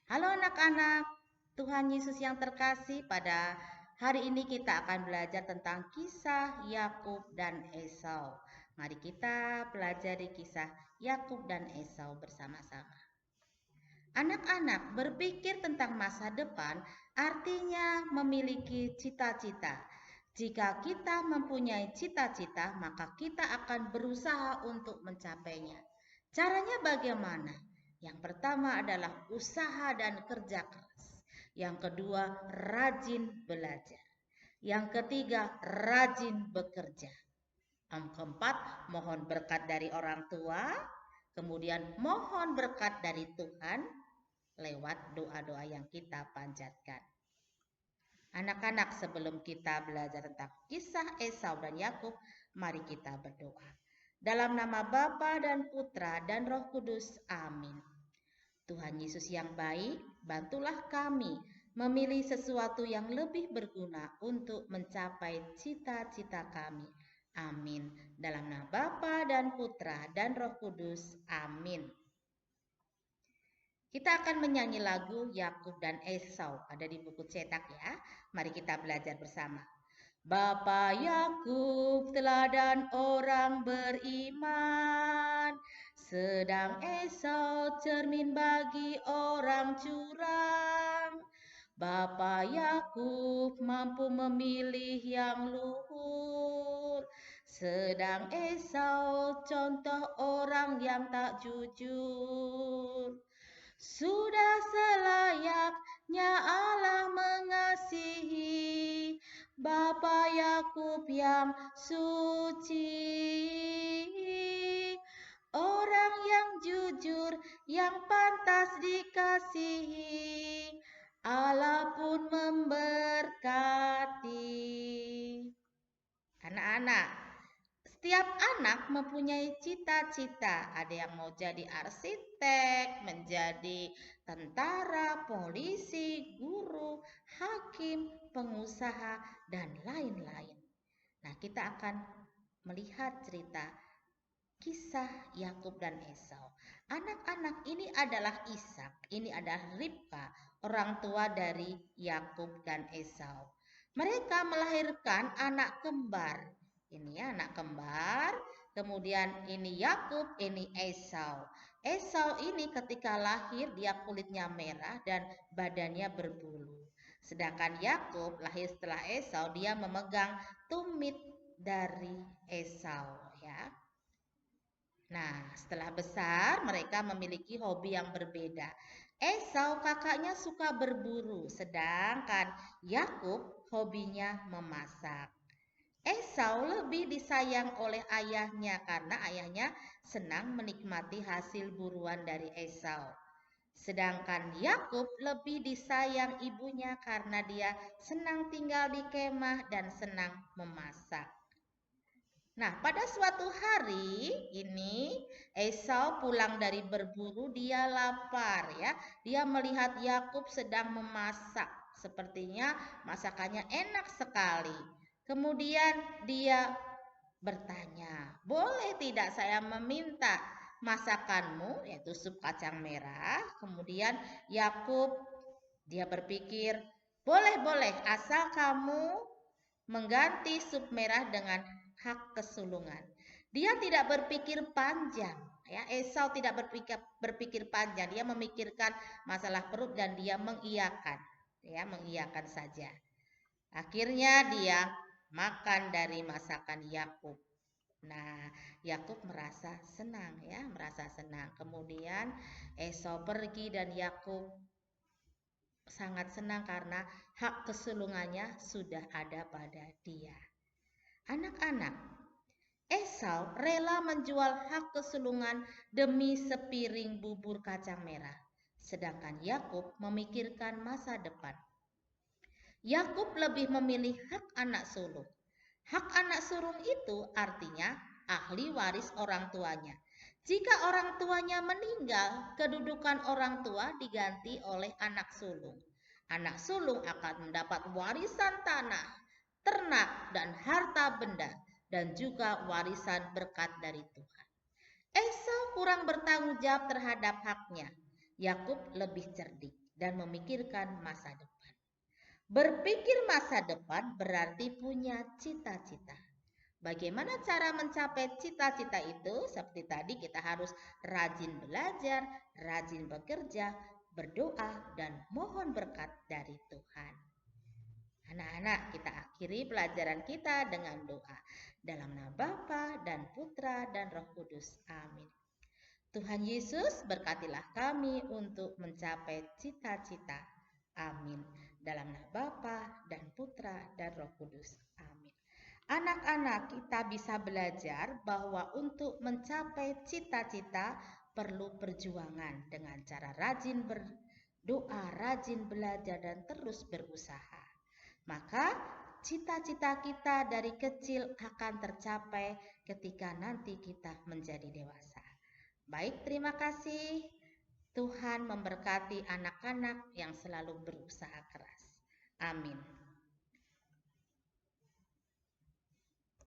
Halo anak-anak, Tuhan Yesus yang terkasih, pada hari ini kita akan belajar tentang kisah Yakub dan Esau. Mari kita pelajari kisah Yakub dan Esau bersama-sama. Anak-anak, berpikir tentang masa depan artinya memiliki cita-cita. Jika kita mempunyai cita-cita, maka kita akan berusaha untuk mencapainya. Caranya bagaimana? Yang pertama adalah usaha dan kerja keras. Yang kedua, rajin belajar. Yang ketiga, rajin bekerja. Yang keempat, mohon berkat dari orang tua. Kemudian mohon berkat dari Tuhan lewat doa-doa yang kita panjatkan. Anak-anak, sebelum kita belajar tentang kisah Esau dan Yakub, mari kita berdoa. Dalam nama Bapa dan Putra dan Roh Kudus, amin. Tuhan Yesus yang baik, bantulah kami memilih sesuatu yang lebih berguna untuk mencapai cita-cita kami. Amin. Dalam nama Bapa dan Putra dan Roh Kudus, amin. Kita akan menyanyi lagu Yakub dan Esau, ada di buku cetak ya. Mari kita belajar bersama. Bapak Yakub teladan orang beriman, sedang Esau cermin bagi orang curang. Bapak Yakub mampu memilih yang luhur, sedang Esau contoh orang yang tak jujur. Sudah selayaknya Allah mengasihi Bapa Yakub yang suci. Orang yang jujur, yang pantas dikasihi, Allah pun memberkati. Anak-anak, setiap anak mempunyai cita-cita. Ada yang mau jadi arsitek, menjadi tentara, polisi, guru, hakim, pengusaha, dan lain-lain. Nah, kita akan melihat cerita kisah Yakub dan Esau. Anak-anak, ini adalah Ishak, ini adalah Ribka, orang tua dari Yakub dan Esau. Mereka melahirkan anak kembar. Ini ya, anak kembar. Kemudian ini Yakub, ini Esau. Esau ini ketika lahir dia kulitnya merah dan badannya berbulu. Sedangkan Yakub lahir setelah Esau, dia memegang tumit dari Esau ya. Nah, setelah besar mereka memiliki hobi yang berbeda. Esau kakaknya suka berburu, sedangkan Yakub hobinya memasak. Esau lebih disayang oleh ayahnya karena ayahnya senang menikmati hasil buruan dari Esau. Sedangkan Yakub lebih disayang ibunya karena dia senang tinggal di kemah dan senang memasak. Nah, pada suatu hari ini Esau pulang dari berburu, dia lapar ya. Dia melihat Yakub sedang memasak. Sepertinya masakannya enak sekali. Kemudian dia bertanya, "Boleh tidak saya meminta masakanmu, yaitu sup kacang merah?" Kemudian Yakub dia berpikir, "Boleh, boleh, asal kamu mengganti sup merah dengan hak kesulungan." Dia tidak berpikir panjang, ya. Esau tidak berpikir panjang. Dia memikirkan masalah perut dan dia mengiyakan, ya, mengiyakan saja. Akhirnya dia makan dari masakan Yakub. Nah, Yakub merasa senang ya, merasa senang. Kemudian Esau pergi dan Yakub sangat senang karena hak kesulungannya sudah ada pada dia. Anak-anak, Esau rela menjual hak kesulungan demi sepiring bubur kacang merah, sedangkan Yakub memikirkan masa depan. Yakub lebih memilih hak anak sulung. Hak anak sulung itu artinya ahli waris orang tuanya. Jika orang tuanya meninggal, kedudukan orang tua diganti oleh anak sulung. Anak sulung akan mendapat warisan tanah, ternak, dan harta benda, dan juga warisan berkat dari Tuhan. Esau kurang bertanggung jawab terhadap haknya. Yakub lebih cerdik. dan memikirkan masa depan. Berpikir masa depan berarti punya cita-cita. Bagaimana cara mencapai cita-cita itu? Seperti tadi kita harus rajin belajar, rajin bekerja, berdoa, dan mohon berkat dari Tuhan. Anak-anak, kita akhiri pelajaran kita dengan doa. Dalam nama Bapa dan Putra dan Roh Kudus. Amin. Tuhan Yesus, berkatilah kami untuk mencapai cita-cita. Amin. Dalam nama Bapa dan Putra dan Roh Kudus. Amin. Anak-anak, kita bisa belajar bahwa untuk mencapai cita-cita perlu perjuangan dengan cara rajin berdoa, rajin belajar, dan terus berusaha. Maka cita-cita kita dari kecil akan tercapai ketika nanti kita menjadi dewasa. Baik, terima kasih. Tuhan memberkati anak-anak yang selalu berusaha keras. Amin.